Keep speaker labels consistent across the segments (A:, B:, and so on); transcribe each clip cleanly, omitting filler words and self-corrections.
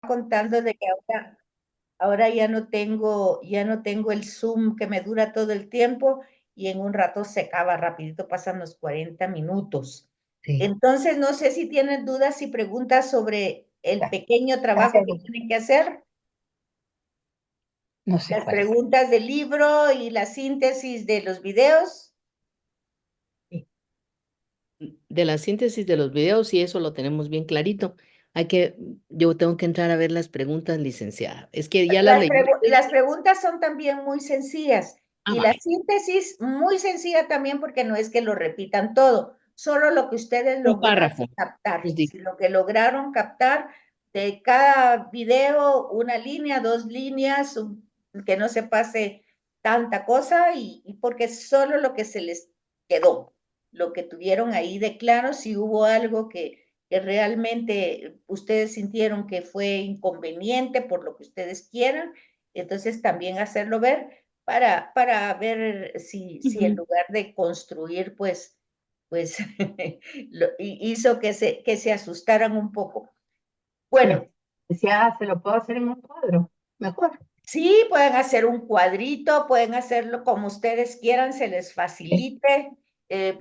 A: contando de que ahora ya no tengo el Zoom que me dura todo el tiempo y en un rato se acaba rapidito, pasan los 40 minutos.
B: Sí,
A: Entonces, no sé si tienen dudas y preguntas sobre el
B: ya,
A: pequeño trabajo
B: gracias,
A: que
B: doctor.
A: tienen que hacer,
B: No sé
A: las
B: cuál es.
A: preguntas del libro y la síntesis de los videos.
B: Sí.
C: De la síntesis de los videos y eso lo tenemos bien clarito. Yo tengo que entrar a ver las preguntas, licenciada. Es que ya las leí.
A: Las preguntas son también muy sencillas
C: Ah,
A: y la
C: vale.
A: síntesis muy sencilla también porque no es que lo repitan todo, solo lo que ustedes
C: Un
A: lograron
C: párrafo.
A: captar.
C: Pues
A: Si lo que lograron captar de cada video, una línea, dos líneas, que no se pase tanta cosa y porque solo lo que se les quedó, lo que tuvieron ahí de claro, si hubo algo que realmente ustedes sintieron que fue inconveniente por lo que ustedes quieran, entonces también hacerlo ver para ver si en
C: Ujú.
A: lugar de construir, pues hizo que se asustaran un poco. Bueno,
B: Sí. Decía, se lo puedo hacer en un cuadro. Mejor.
A: sí, pueden hacer un cuadrito, pueden hacerlo como ustedes quieran, se les
B: Sí.
A: facilite.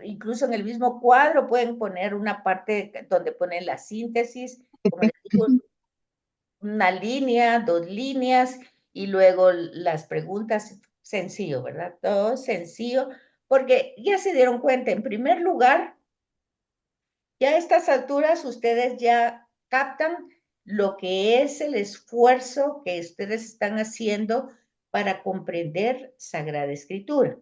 A: Incluso en el mismo cuadro pueden poner una parte donde ponen la síntesis, como les digo,
B: Ujú.
A: una línea, dos líneas y luego las preguntas, sencillo, ¿verdad? Todo sencillo, porque ya se dieron cuenta, en primer lugar, ya a estas alturas ustedes ya captan lo que es el esfuerzo que ustedes están haciendo para comprender Sagrada Escritura.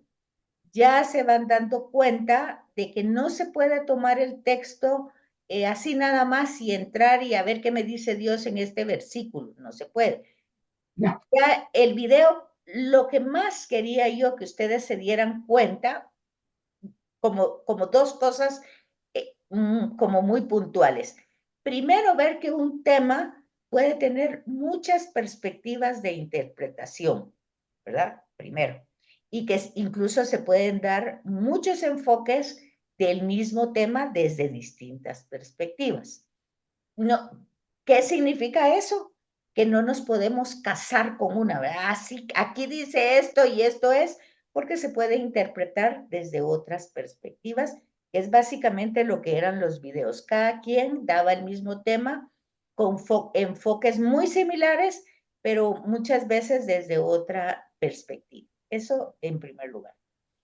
A: Ya se van dando cuenta de que no se puede tomar el texto así nada más y entrar y a ver qué me dice Dios en este versículo. No se puede.
B: No.
A: Ya el video, lo que más quería yo que ustedes se dieran cuenta, como dos cosas como muy puntuales. Primero, ver que un tema puede tener muchas perspectivas de interpretación, ¿verdad? Primero. Y que incluso se pueden dar muchos enfoques del mismo tema desde distintas perspectivas. No, ¿qué significa eso? Que no nos podemos casar con una, ¿verdad? Así, aquí dice esto y esto es, porque se puede interpretar desde otras perspectivas, que es básicamente lo que eran los videos. Cada quien daba el mismo tema con enfoques muy similares, pero muchas veces desde otra perspectiva. Eso en primer lugar.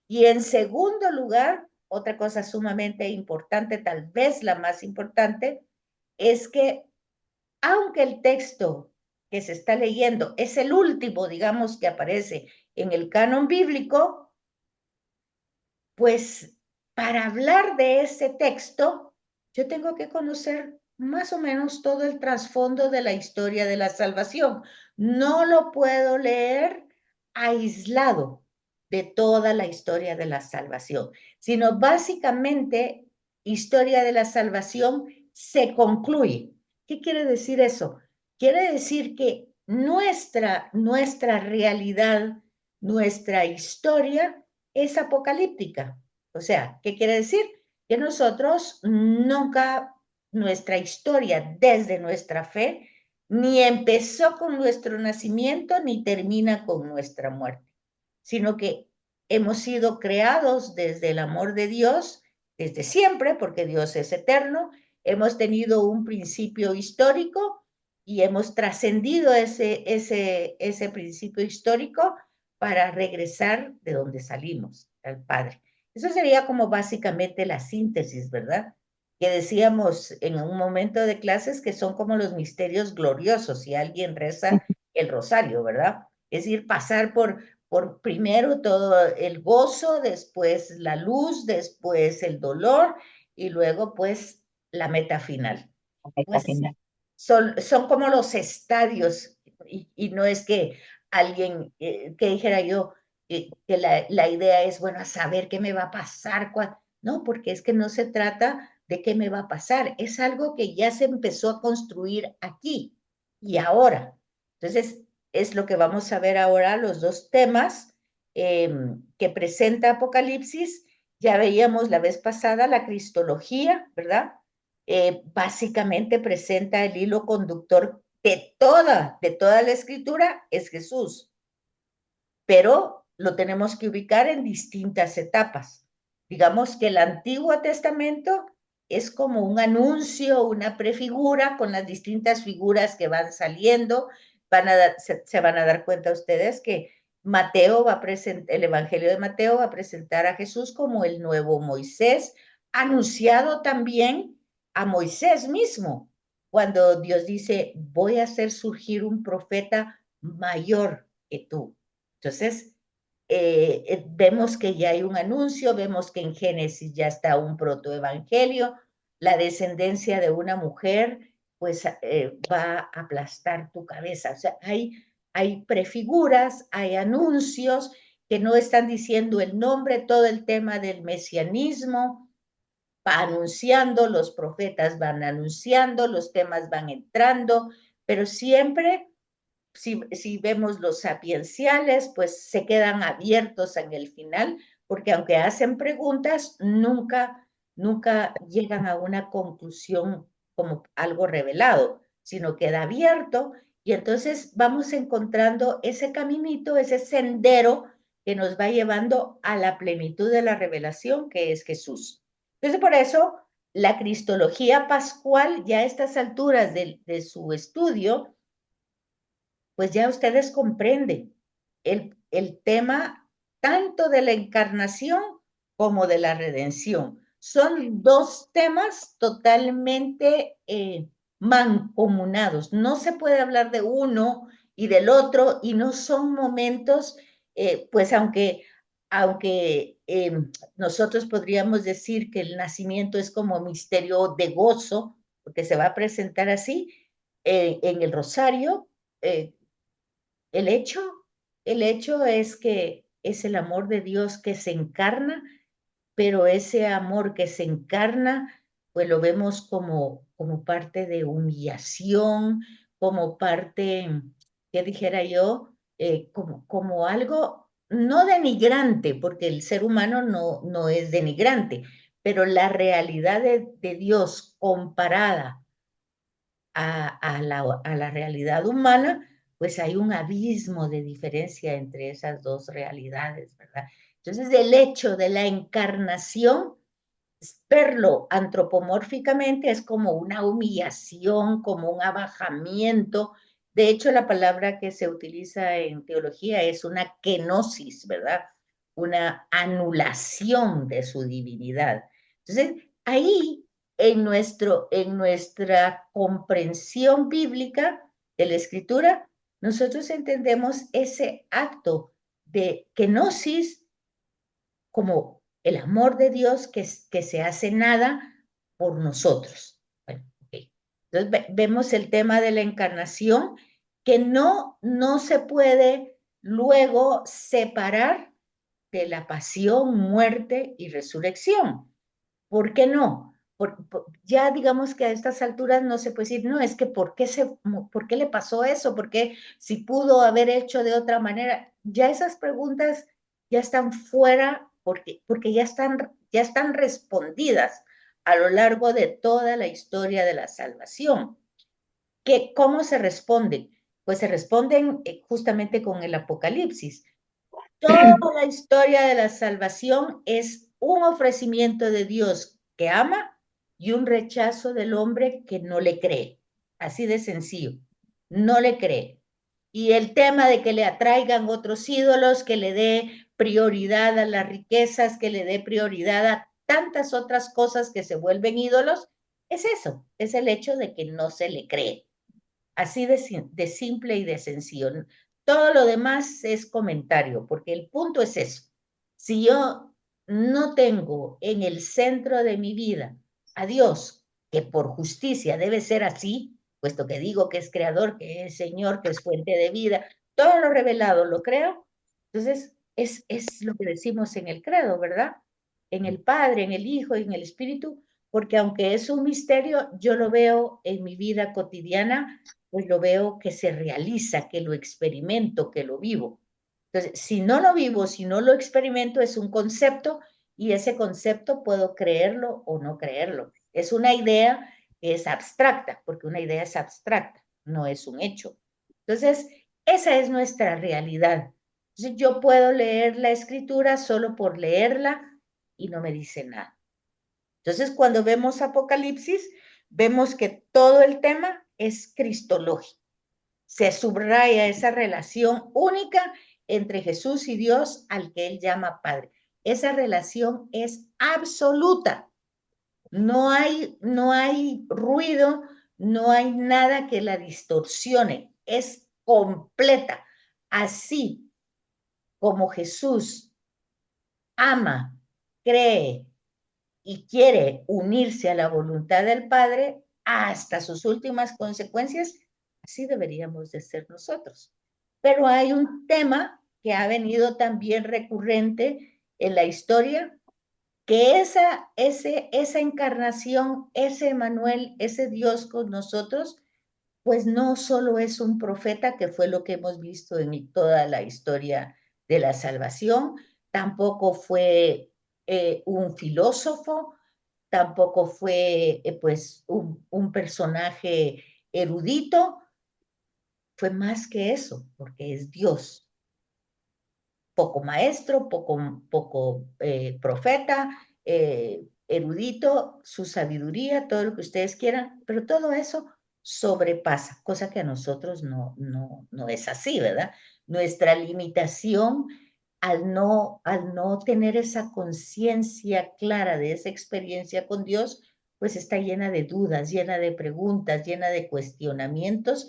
A: Y en segundo lugar, otra cosa sumamente importante, tal vez la más importante, es que aunque el texto que se está leyendo es el último, digamos, que aparece en el canon bíblico, pues para hablar de ese texto, yo tengo que conocer más o menos todo el trasfondo de la historia de la salvación. No lo puedo leer aislado de toda la historia de la salvación, sino básicamente historia de la salvación se concluye. ¿Qué quiere decir eso? Quiere decir que nuestra realidad, nuestra historia es apocalíptica. O sea, ¿qué quiere decir? Que nosotros nunca, nuestra historia desde nuestra fe, ni empezó con nuestro nacimiento, ni termina con nuestra muerte, sino que hemos sido creados desde el amor de Dios, desde siempre, porque Dios es eterno, hemos tenido un principio histórico y hemos trascendido ese principio histórico para regresar de donde salimos, al Padre. Eso sería como básicamente la síntesis, ¿verdad? Que decíamos en un momento de clases que son como los misterios gloriosos, si alguien reza el rosario, ¿verdad? Es decir, pasar por primero todo el gozo, después la luz, después el dolor y luego pues la meta final.
B: Está
A: Pues
B: final.
A: son como los estadios y no es que alguien que dijera yo que la idea es, bueno, a saber qué me va a pasar. No, porque es que no se trata de qué me va a pasar, es algo que ya se empezó a construir aquí y ahora. Entonces, es lo que vamos a ver ahora, los dos temas que presenta Apocalipsis. Ya veíamos la vez pasada la cristología, ¿verdad? Básicamente presenta el hilo conductor de toda la escritura es Jesús, pero lo tenemos que ubicar en distintas etapas. Digamos que el Antiguo Testamento es como un anuncio, una prefigura con las distintas figuras que van saliendo. Se van a dar cuenta ustedes que Mateo va a presentar, el Evangelio de Mateo va a presentar a Jesús como el nuevo Moisés, anunciado también a Moisés mismo, cuando Dios dice, voy a hacer surgir un profeta mayor que tú. Entonces, vemos que ya hay un anuncio, vemos que en Génesis ya está un protoevangelio, la descendencia de una mujer, pues va a aplastar tu cabeza. O sea, hay prefiguras, hay anuncios que no están diciendo el nombre, todo el tema del mesianismo va anunciando, los profetas van anunciando, los temas van entrando, pero siempre si vemos los sapienciales, pues se quedan abiertos en el final, porque aunque hacen preguntas, nunca llegan a una conclusión como algo revelado, sino queda abierto y entonces vamos encontrando ese caminito, ese sendero que nos va llevando a la plenitud de la revelación que es Jesús. Entonces, por eso, la cristología pascual, ya a estas alturas de su estudio, pues ya ustedes comprenden el tema tanto de la encarnación como de la redención. Son dos temas totalmente mancomunados. No se puede hablar de uno y del otro y no son momentos, pues aunque nosotros podríamos decir que el nacimiento es como misterio de gozo, porque se va a presentar así en el rosario, eh, el hecho, el hecho es que es el amor de Dios que se encarna, pero ese amor que se encarna, pues lo vemos como parte de humillación, como parte, ¿qué dijera yo? Como algo no denigrante, porque el ser humano no es denigrante, pero la realidad de Dios comparada a la realidad humana, pues hay un abismo de diferencia entre esas dos realidades, ¿verdad? Entonces, el hecho de la encarnación, verlo antropomórficamente es como una humillación, como un abajamiento. De hecho, la palabra que se utiliza en teología es una kenosis, ¿verdad? Una anulación de su divinidad. Entonces, ahí en nuestra comprensión bíblica de la escritura, nosotros entendemos ese acto de kenosis como el amor de Dios que se hace nada por nosotros. Bueno, okay. Entonces vemos el tema de la encarnación que no se puede luego separar de la pasión, muerte y resurrección. ¿Por qué no? Ya digamos que a estas alturas no se puede decir, no, es que ¿por qué le pasó eso? ¿Por qué si pudo haber hecho de otra manera? Ya esas preguntas ya están fuera porque ya están respondidas a lo largo de toda la historia de la salvación. ¿Cómo se responden? Pues se responden justamente con el Apocalipsis. Toda la historia de la salvación es un ofrecimiento de Dios que ama y un rechazo del hombre que no le cree. Así de sencillo. No le cree. Y el tema de que le atraigan otros ídolos, que le dé prioridad a las riquezas, que le dé prioridad a tantas otras cosas que se vuelven ídolos, es eso, es el hecho de que no se le cree. Así de simple y de sencillo. Todo lo demás es comentario, porque el punto es eso. Si yo no tengo en el centro de mi vida a Dios, que por justicia debe ser así, puesto que digo que es creador, que es Señor, que es fuente de vida, todo lo revelado lo creo, entonces es lo que decimos en el credo, ¿verdad? En el Padre, en el Hijo y en el Espíritu, porque aunque es un misterio, yo lo veo en mi vida cotidiana, pues lo veo que se realiza, que lo experimento, que lo vivo. Entonces, si no lo vivo, si no lo experimento, es un concepto y ese concepto puedo creerlo o no creerlo. Es una idea que es abstracta, porque una idea es abstracta. no es un hecho. Entonces, esa es nuestra realidad. Entonces, yo puedo leer la escritura solo por leerla y no me dice nada. Entonces, cuando vemos Apocalipsis, vemos que todo el tema es cristológico. Se subraya esa relación única entre Jesús y Dios al que él llama Padre. Esa relación es absoluta. No hay ruido, no hay nada que la distorsione. Es completa. Así como Jesús ama, cree y quiere unirse a la voluntad del Padre hasta sus últimas consecuencias, así deberíamos de ser nosotros. Pero hay un tema que ha venido también recurrente en la historia, que esa encarnación, ese Emmanuel, ese Dios con nosotros, pues no solo es un profeta, que fue lo que hemos visto en toda la historia de la salvación, tampoco fue un filósofo, tampoco fue pues un personaje erudito, fue más que eso, porque es Dios. Poco maestro, poco profeta, erudito, su sabiduría, todo lo que ustedes quieran, pero todo eso sobrepasa, cosa que a nosotros no es así, ¿verdad? Nuestra limitación al no tener esa conciencia clara de esa experiencia con Dios, pues está llena de dudas, llena de preguntas, llena de cuestionamientos.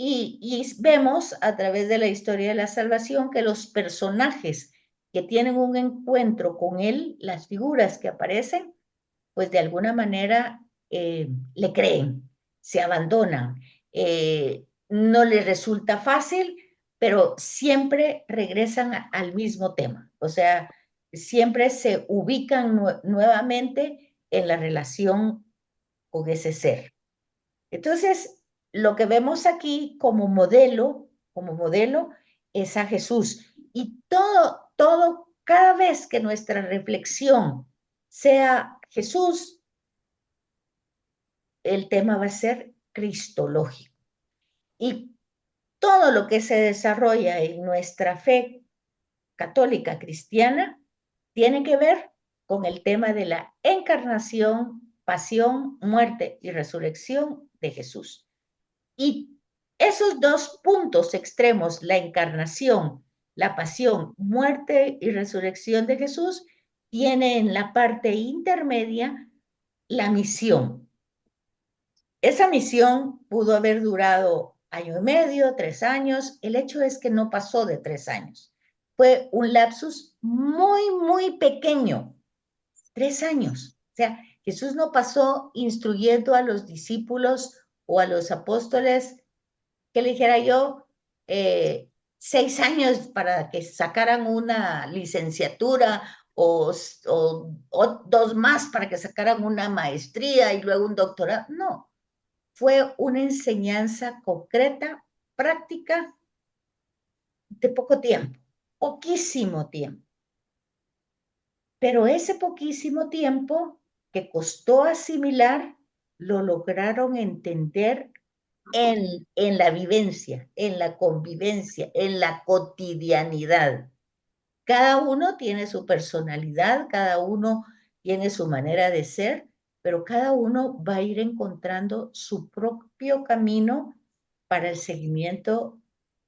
A: Y vemos a través de la historia de la salvación que los personajes que tienen un encuentro con Él, las figuras que aparecen, pues de alguna manera le creen, se abandonan, no les resulta fácil, pero siempre regresan al mismo tema, o sea, siempre se ubican nuevamente en la relación con ese ser. Entonces, lo que vemos aquí como modelo es a Jesús. Y cada vez que nuestra reflexión sea Jesús, el tema va a ser cristológico. Y todo lo que se desarrolla en nuestra fe católica cristiana tiene que ver con el tema de la encarnación, pasión, muerte y resurrección de Jesús. Y esos dos puntos extremos, la encarnación, la pasión, muerte y resurrección de Jesús, tiene en la parte intermedia la misión. Esa misión pudo haber durado 1 año y medio, 3 años. El hecho es que no pasó de 3 años. Fue un lapsus muy pequeño, 3 años. O sea, Jesús no pasó instruyendo a los discípulos o a los apóstoles, que le dijera yo, 6 años para que sacaran una licenciatura o 2 más para que sacaran una maestría y luego un doctorado. No, fue una enseñanza concreta, práctica, de poco tiempo, poquísimo tiempo. Pero ese poquísimo tiempo que costó asimilar, lo lograron entender en la vivencia, en la convivencia, en la cotidianidad. Cada uno tiene su personalidad, cada uno tiene su manera de ser, pero cada uno va a ir encontrando su propio camino para el seguimiento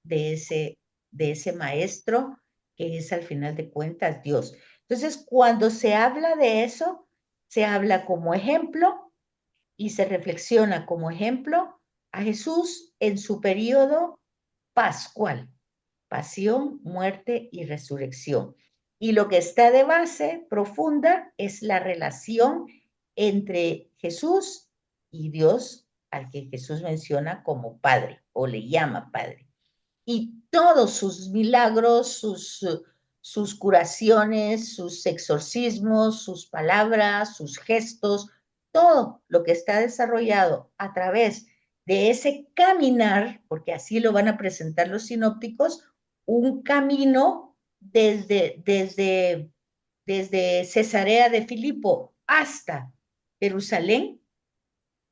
A: de ese maestro que es al final de cuentas Dios. Entonces, cuando se habla de eso, se habla como ejemplo y se reflexiona como ejemplo a Jesús en su periodo pascual, pasión, muerte y resurrección. Y lo que está de base profunda es la relación entre Jesús y Dios, al que Jesús menciona como Padre o le llama Padre. Y todos sus milagros, sus curaciones, sus exorcismos, sus palabras, sus gestos, todo lo que está desarrollado a través de ese caminar, porque así lo van a presentar los sinópticos, un camino desde Cesarea de Filipo hasta Jerusalén.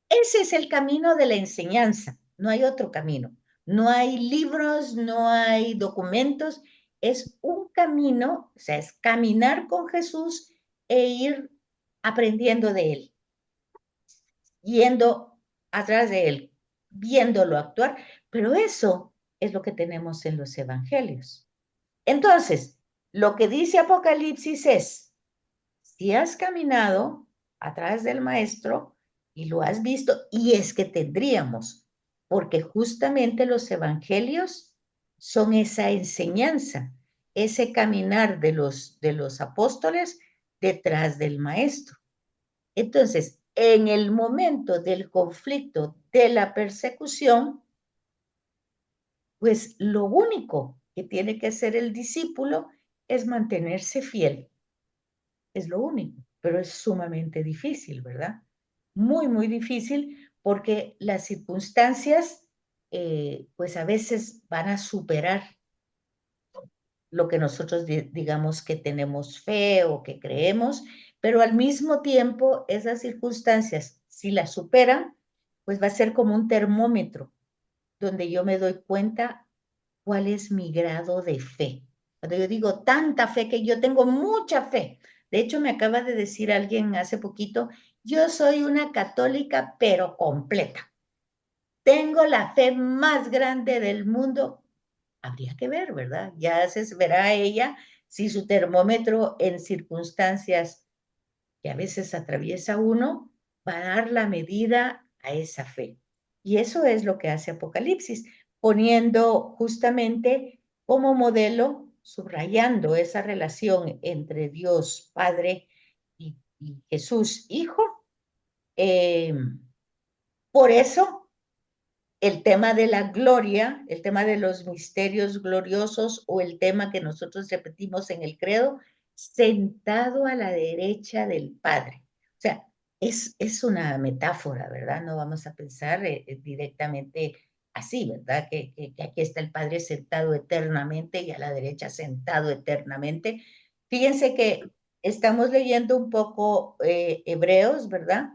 A: Ese es el camino de la enseñanza, no hay otro camino. No hay libros, no hay documentos, es un camino, o sea, es caminar con Jesús e ir aprendiendo de él, yendo atrás de él, viéndolo actuar, pero eso es lo que tenemos en los evangelios. Entonces, lo que dice Apocalipsis es, si has caminado atrás del maestro y lo has visto, y es que tendríamos, porque justamente los evangelios son esa enseñanza, ese caminar de los apóstoles detrás del maestro. Entonces, en el momento del conflicto, de la persecución, pues lo único que tiene que hacer el discípulo es mantenerse fiel. Es lo único, pero es sumamente difícil, ¿verdad? Muy, muy difícil porque las circunstancias, pues a veces van a superar lo que nosotros digamos que tenemos fe o que creemos, pero al mismo tiempo esas circunstancias, si las superan, pues va a ser como un termómetro donde yo me doy cuenta cuál es mi grado de fe. Cuando yo digo tanta fe, que yo tengo mucha fe. De hecho, me acaba de decir alguien hace poquito, yo soy una católica, pero completa. Tengo la fe más grande del mundo. Habría que ver, ¿verdad? Ya se verá ella si su termómetro en circunstancias que a veces atraviesa uno va a dar la medida a esa fe. Y eso es lo que hace Apocalipsis, poniendo justamente como modelo, subrayando esa relación entre Dios Padre y Jesús Hijo. Eh, por eso el tema de la gloria, el tema de los misterios gloriosos o el tema que nosotros repetimos en el credo, sentado a la derecha del Padre. O sea, es una metáfora, ¿verdad? No vamos a pensar directamente así, ¿verdad? Que aquí está el Padre sentado eternamente y a la derecha sentado eternamente. Fíjense que estamos leyendo un poco Hebreos, ¿verdad?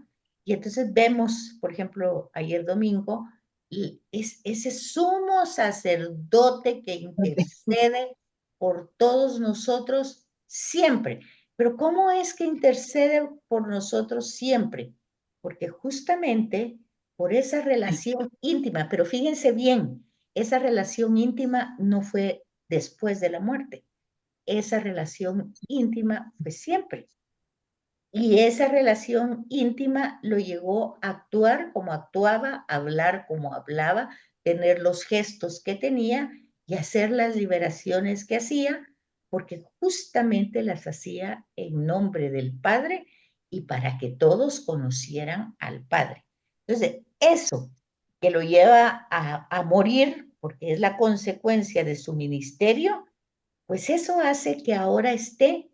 A: Y entonces vemos, por ejemplo, ayer domingo, y es ese sumo sacerdote que intercede por todos nosotros siempre. Pero ¿cómo es que intercede por nosotros siempre? Porque justamente por esa relación íntima, pero fíjense bien, esa relación íntima no fue después de la muerte, esa relación íntima fue siempre. Y esa relación íntima lo llegó a actuar como actuaba, a hablar como hablaba, tener los gestos que tenía y hacer las liberaciones que hacía, porque justamente las hacía en nombre del Padre y para que todos conocieran al Padre. Entonces, eso que lo lleva a morir, porque es la consecuencia de su ministerio, pues eso hace que ahora esté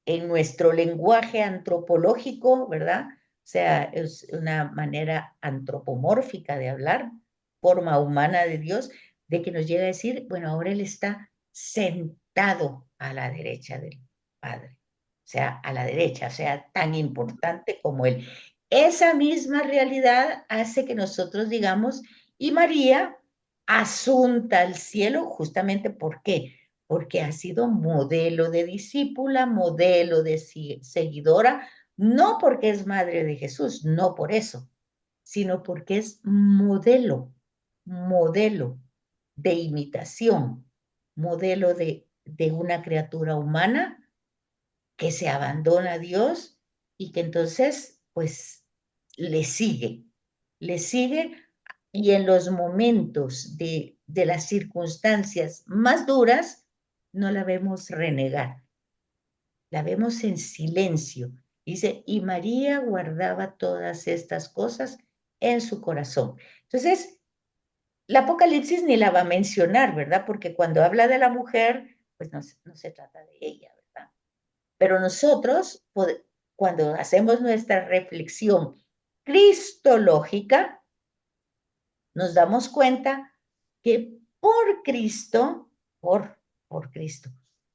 A: en nuestro lenguaje antropológico, ¿verdad? O sea, es una manera antropomórfica de hablar, forma humana de Dios, de que nos llega a decir, bueno, ahora Él está sentado a la derecha del Padre, o sea, a la derecha, o sea, tan importante como Él. Esa misma realidad hace que nosotros digamos, y María, asunta al cielo, justamente ¿por qué? Porque ha sido modelo de discípula, modelo de seguidora, no porque es madre de Jesús, no por eso, sino porque es modelo, modelo de imitación, modelo de una criatura humana que se abandona a Dios y que entonces, pues, le sigue y en los momentos de las circunstancias más duras, no la vemos renegar, la vemos en silencio. Dice, y María guardaba todas estas cosas en su corazón. Entonces, el Apocalipsis ni la va a mencionar, ¿verdad? Porque cuando habla de la mujer, pues no se trata de ella, ¿verdad? Pero nosotros, cuando hacemos nuestra reflexión cristológica, nos damos cuenta que por Cristo, por Cristo,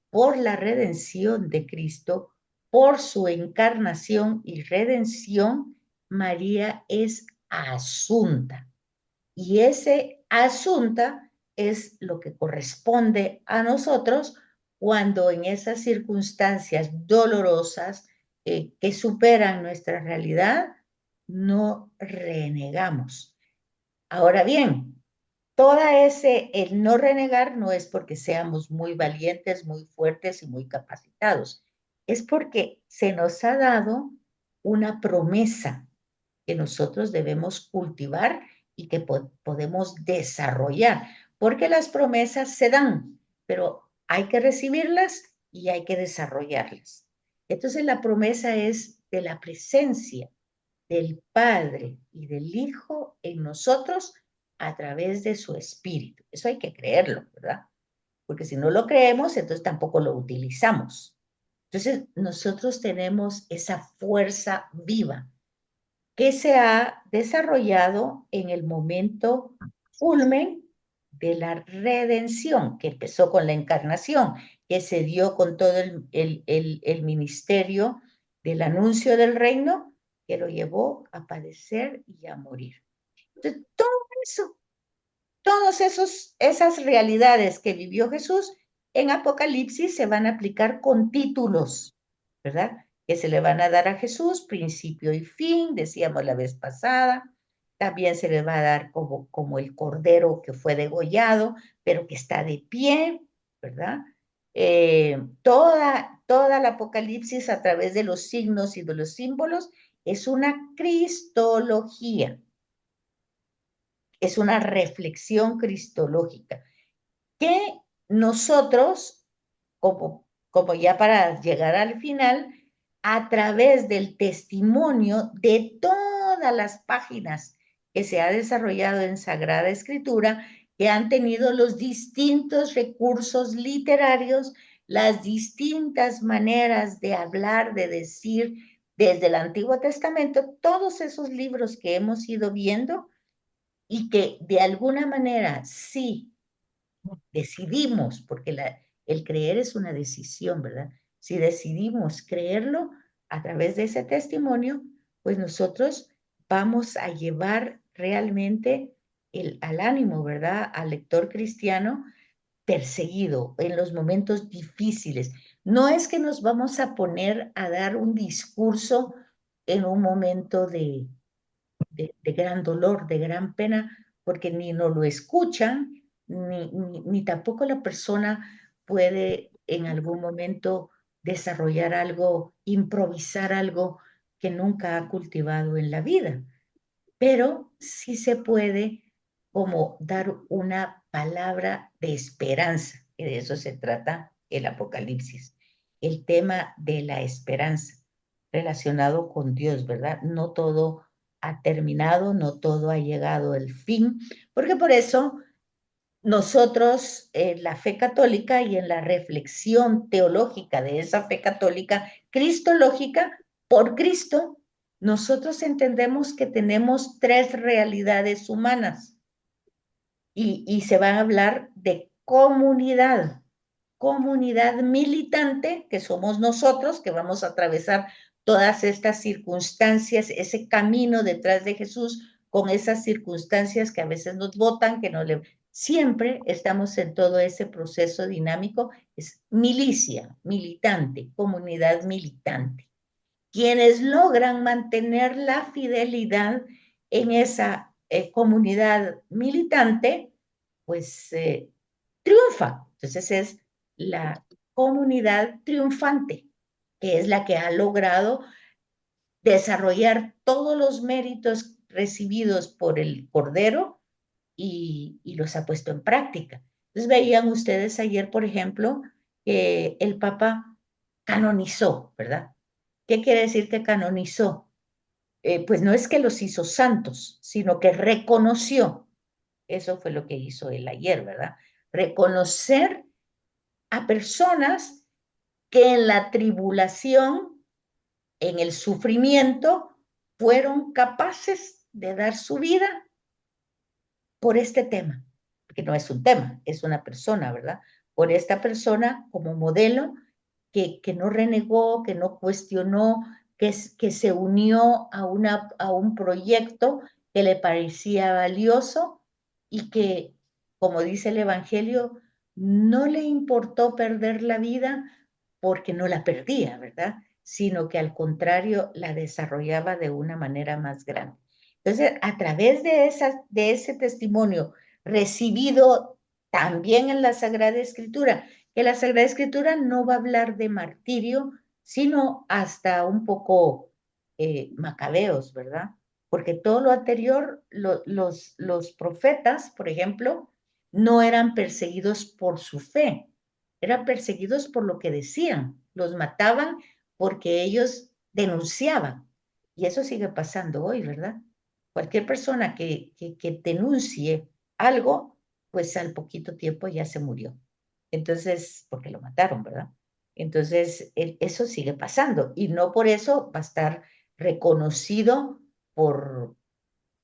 A: por la redención de Cristo, por su encarnación y redención, María es asunta. Y ese asunto es lo que corresponde a nosotros cuando en esas circunstancias dolorosas que superan nuestra realidad, no renegamos. Ahora bien, el no renegar no es porque seamos muy valientes, muy fuertes y muy capacitados. Es porque se nos ha dado una promesa que nosotros debemos cultivar y que podemos desarrollar, porque las promesas se dan, pero hay que recibirlas y hay que desarrollarlas. Entonces la promesa es de la presencia del Padre y del Hijo en nosotros a través de su Espíritu. Eso hay que creerlo, ¿verdad? Porque si no lo creemos, entonces tampoco lo utilizamos. Entonces nosotros tenemos esa fuerza viva que se ha desarrollado en el momento culmen de la redención, que empezó con la encarnación, que se dio con todo el ministerio del anuncio del reino, que lo llevó a padecer y a morir. Entonces, todo eso, esas realidades que vivió Jesús en Apocalipsis se van a aplicar con títulos, ¿verdad? Que se le van a dar a Jesús, principio y fin, decíamos la vez pasada. También se le va a dar como el cordero que fue degollado, pero que está de pie, ¿verdad? Toda la Apocalipsis a través de los signos y de los símbolos es una cristología, es una reflexión cristológica que nosotros, como ya para llegar al final, a través del testimonio de todas las páginas que se ha desarrollado en Sagrada Escritura, que han tenido los distintos recursos literarios, las distintas maneras de hablar, de decir, desde el Antiguo Testamento, todos esos libros que hemos ido viendo y que de alguna manera sí decidimos, porque el creer es una decisión, ¿verdad? Si decidimos creerlo a través de ese testimonio, pues nosotros vamos a llevar realmente al ánimo, ¿verdad? Al lector cristiano perseguido en los momentos difíciles. No es que nos vamos a poner a dar un discurso en un momento de gran dolor, de gran pena, porque ni nos lo escuchan, ni tampoco la persona puede en algún momento desarrollar algo, improvisar algo que nunca ha cultivado en la vida. Pero sí se puede como dar una palabra de esperanza, y de eso se trata el Apocalipsis, el tema de la esperanza relacionado con Dios, ¿verdad? No todo ha terminado, no todo ha llegado al fin, porque por eso nosotros en la fe católica y en la reflexión teológica de esa fe católica cristológica, por Cristo, nosotros entendemos que tenemos tres realidades humanas y se va a hablar de comunidad militante, que somos nosotros, que vamos a atravesar todas estas circunstancias, ese camino detrás de Jesús, con esas circunstancias que a veces nos botan, que no le... Siempre estamos en todo ese proceso dinámico, es milicia, militante, comunidad militante. Quienes logran mantener la fidelidad en esa comunidad militante, pues triunfa. Entonces es la comunidad triunfante, que es la que ha logrado desarrollar todos los méritos recibidos por el Cordero y los ha puesto en práctica. Entonces veían ustedes ayer, por ejemplo, que el Papa canonizó, ¿verdad? ¿Qué quiere decir que canonizó? Pues no es que los hizo santos, sino que reconoció. Eso fue lo que hizo él ayer, ¿verdad? Reconocer a personas que en la tribulación, en el sufrimiento, fueron capaces de dar su vida por este tema, que no es un tema, es una persona, ¿verdad? Por esta persona como modelo que no renegó, que no cuestionó, que se unió a un proyecto que le parecía valioso y que, como dice el Evangelio, no le importó perder la vida porque no la perdía, ¿verdad? Sino que al contrario la desarrollaba de una manera más grande. Entonces, a través de ese testimonio recibido también en la Sagrada Escritura, que la Sagrada Escritura no va a hablar de martirio, sino hasta un poco macabeos, ¿verdad? Porque todo lo anterior, los profetas, por ejemplo, no eran perseguidos por su fe, eran perseguidos por lo que decían, los mataban porque ellos denunciaban. Y eso sigue pasando hoy, ¿verdad? Cualquier persona que denuncie algo, pues al poquito tiempo ya se murió. Entonces, porque lo mataron, ¿verdad? Entonces, eso sigue pasando y no por eso va a estar reconocido por,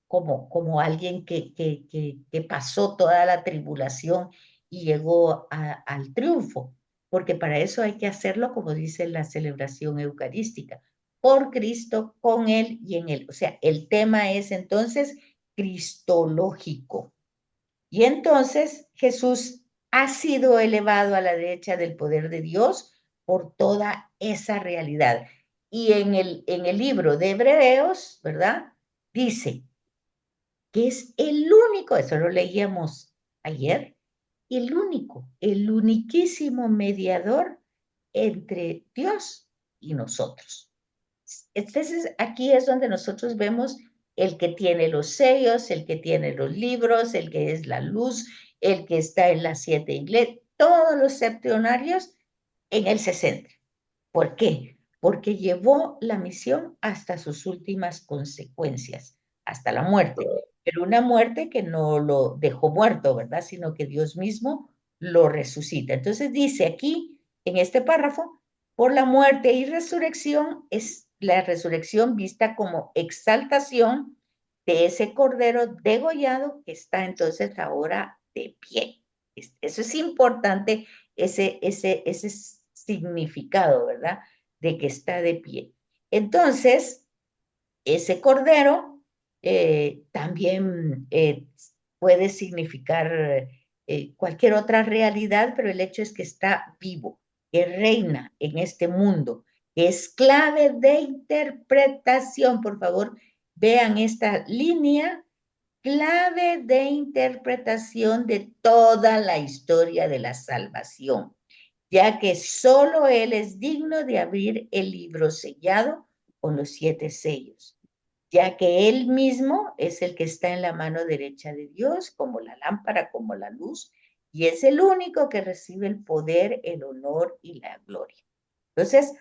A: como alguien que pasó toda la tribulación y llegó al triunfo, porque para eso hay que hacerlo, como dice la celebración eucarística, por Cristo, con Él y en Él. O sea, el tema es entonces cristológico. Y entonces Jesús ha sido elevado a la derecha del poder de Dios por toda esa realidad. Y en el libro de Hebreos, ¿verdad? Dice que es el único, eso lo leíamos ayer, el uniquísimo mediador entre Dios y nosotros. Entonces, aquí es donde nosotros vemos el que tiene los sellos, el que tiene los libros, el que es la luz, el que está en las 7 iglesias, todos los septenarios en él se centra. ¿Por qué? Porque llevó la misión hasta sus últimas consecuencias, hasta la muerte. Pero una muerte que no lo dejó muerto, ¿verdad? Sino que Dios mismo lo resucita. Entonces dice aquí, en este párrafo, por la muerte y resurrección es la resurrección vista como exaltación de ese cordero degollado que está entonces ahora de pie. Eso es importante, ese significado, ¿verdad? De que está de pie. Entonces, ese cordero también puede significar cualquier otra realidad, pero el hecho es que está vivo, que reina en este mundo, que es clave de interpretación. Por favor, vean esta línea, clave de interpretación de toda la historia de la salvación, ya que solo Él es digno de abrir el libro sellado con los 7 sellos, ya que Él mismo es el que está en la mano derecha de Dios, como la lámpara, como la luz, y es el único que recibe el poder, el honor y la gloria. Entonces,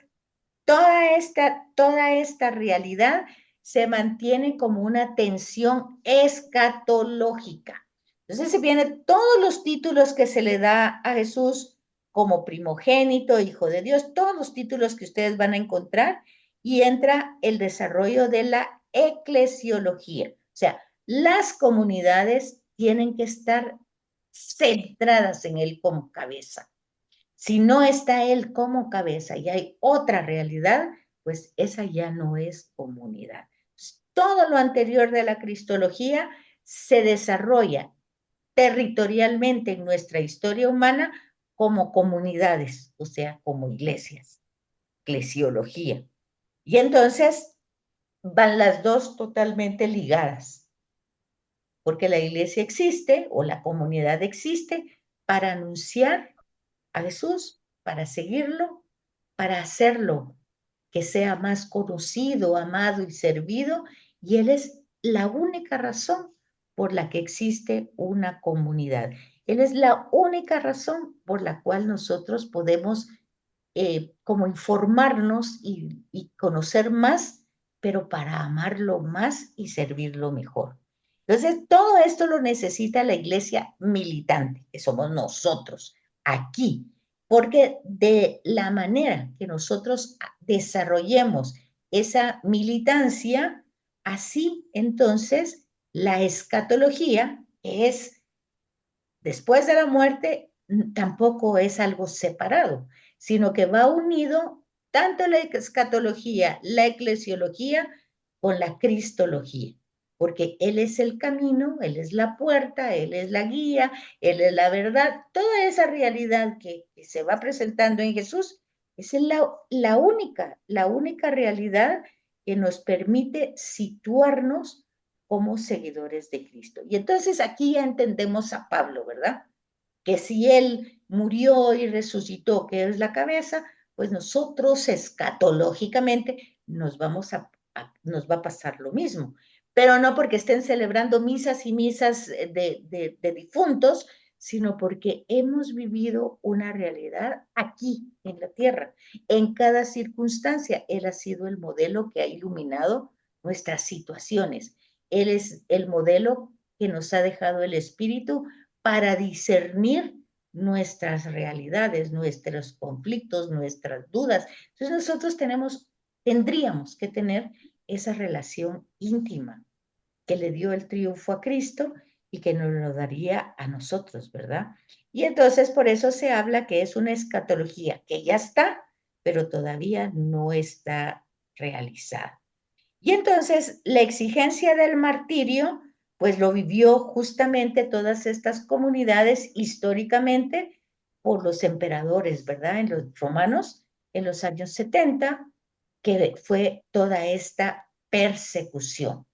A: toda esta realidad se mantiene como una tensión escatológica. Entonces se vienen todos los títulos que se le da a Jesús como primogénito, hijo de Dios, todos los títulos que ustedes van a encontrar, y entra el desarrollo de la eclesiología. O sea, las comunidades tienen que estar centradas en él como cabeza. Si no está él como cabeza y hay otra realidad, pues esa ya no es comunidad. Todo lo anterior de la cristología se desarrolla territorialmente en nuestra historia humana como comunidades, o sea, como iglesias, eclesiología. Y entonces van las dos totalmente ligadas, porque la iglesia existe o la comunidad existe para anunciar a Jesús, para seguirlo, para hacerlo que sea más conocido, amado y servido, y Él es la única razón por la que existe una comunidad. Él es la única razón por la cual nosotros podemos como informarnos y conocer más, pero para amarlo más y servirlo mejor. Entonces, todo esto lo necesita la iglesia militante, que somos nosotros aquí, porque de la manera que nosotros desarrollemos esa militancia, así entonces la escatología, que es después de la muerte, tampoco es algo separado, sino que va unido tanto la escatología, la eclesiología, con la cristología. porque Él es el camino, Él es la puerta, Él es la guía, Él es la verdad. Toda esa realidad que se va presentando en Jesús es la única realidad que nos permite situarnos como seguidores de Cristo. Y entonces aquí ya entendemos a Pablo, ¿verdad? Que si Él murió y resucitó, que es la cabeza, pues nosotros escatológicamente nos nos va a pasar lo mismo, pero no porque estén celebrando misas y misas de difuntos, sino porque hemos vivido una realidad aquí en la tierra. En cada circunstancia, Él ha sido el modelo que ha iluminado nuestras situaciones. Él es el modelo que nos ha dejado el Espíritu para discernir nuestras realidades, nuestros conflictos, nuestras dudas. Entonces nosotros tendríamos que tener esa relación íntima que le dio el triunfo a Cristo y que nos lo daría a nosotros, ¿verdad? Y entonces por eso se habla que es una escatología que ya está, pero todavía no está realizada. Y entonces la exigencia del martirio, pues lo vivió justamente todas estas comunidades históricamente por los emperadores, ¿verdad? En los romanos, en los años 70, que fue toda esta persecución.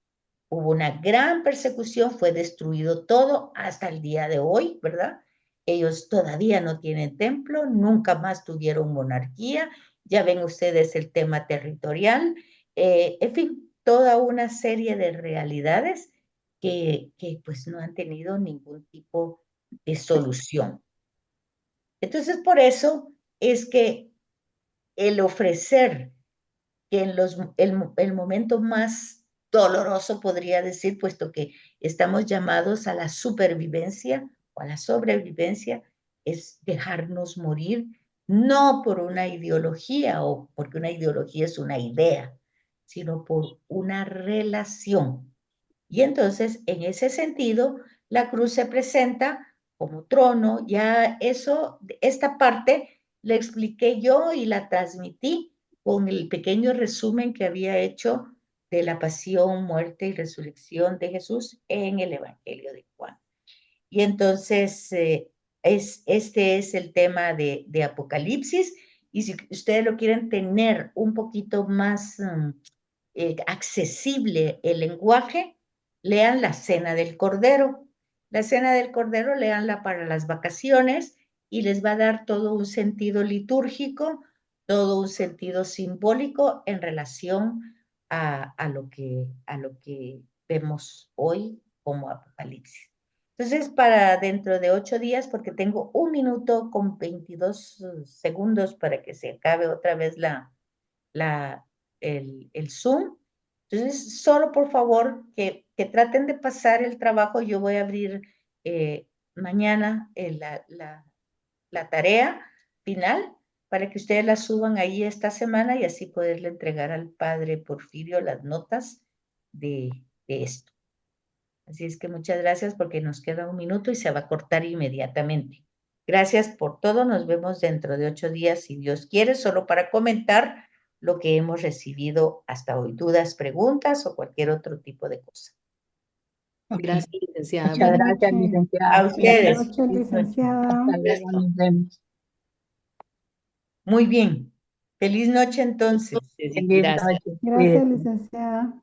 A: Hubo una gran persecución, fue destruido todo hasta el día de hoy, ¿verdad? Ellos todavía no tienen templo, nunca más tuvieron monarquía, ya ven ustedes el tema territorial, en fin, toda una serie de realidades que pues no han tenido ningún tipo de solución. Entonces, por eso es que el ofrecer que en el momento más doloroso, podría decir, puesto que estamos llamados a la supervivencia o a la sobrevivencia, es dejarnos morir, no por una ideología o porque una ideología es una idea, sino por una relación. Y entonces, en ese sentido, la cruz se presenta como trono, ya eso, esta parte la expliqué yo y la transmití con el pequeño resumen que había hecho de la pasión, muerte y resurrección de Jesús en el Evangelio de Juan. Y entonces, este es el tema de Apocalipsis. Y si ustedes lo quieren tener un poquito más accesible el lenguaje, lean la Cena del Cordero. La Cena del Cordero, leanla para las vacaciones y les va a dar todo un sentido litúrgico, todo un sentido simbólico en relación a lo que vemos hoy como Apocalipsis. Entonces, para dentro de 8 días, porque tengo 1 minuto con 22 segundos para que se acabe otra vez el Zoom. Entonces, solo por favor que traten de pasar el trabajo. Yo voy a abrir mañana la tarea final para que ustedes la suban ahí esta semana y así poderle entregar al padre Porfirio las notas de esto. Así es que muchas gracias porque nos queda 1 minuto y se va a cortar inmediatamente. Gracias por todo. Nos vemos dentro de 8 días, si Dios quiere, solo para comentar lo que hemos recibido hasta hoy. Dudas, preguntas o cualquier otro tipo de cosa.
B: Ok.
C: Gracias, licenciada.
B: Muchas
C: Buenas
B: gracias,
A: A
B: licenciada. Muy
A: ustedes.
B: atenta.
D: Buenas noches, licenciada.
B: Hasta luego, nos vemos.
A: Muy bien. Feliz noche entonces.
C: noches y
B: Feliz
C: gracias.
B: noche.
D: Gracias,
B: Cuídese.
D: licenciada.